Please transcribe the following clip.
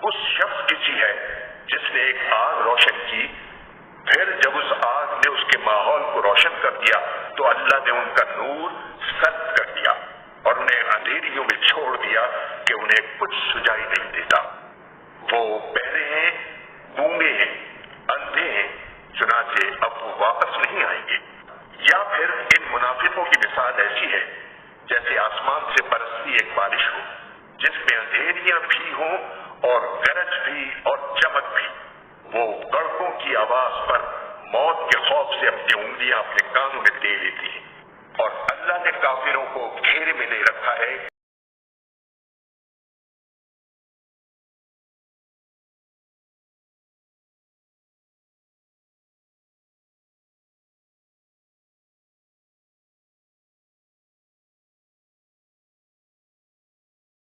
اس شخص کی سی ہے جس نے ایک آگ روشن کی، پھر جب اس آگ نے اس کے ماحول کو روشن کر دیا تو اللہ نے ان کا نور سلب کر دیا اور انہیں اندھیریوں میں چھوڑ دیا کہ انہیں کچھ سجائی نہیں دیتا۔ وہ بہرے ہیں، گونگے ہیں، اندھے ہیں، چنانچہ اب وہ واپس نہیں آئیں گے۔ یا پھر ان منافقوں کی مثال ایسی ہے جیسے آسمان سے برستی ایک بارش ہو جس میں اندھیریاں بھی ہوں اور گرج بھی اور چمک بھی۔ وہ کڑکوں کی آواز پر موت کے خوف سے اپنی انگلیاں اپنے کانوں میں دے لیتی ہیں، اور اللہ نے کافروں کو گھیرے میں لے رکھا ہے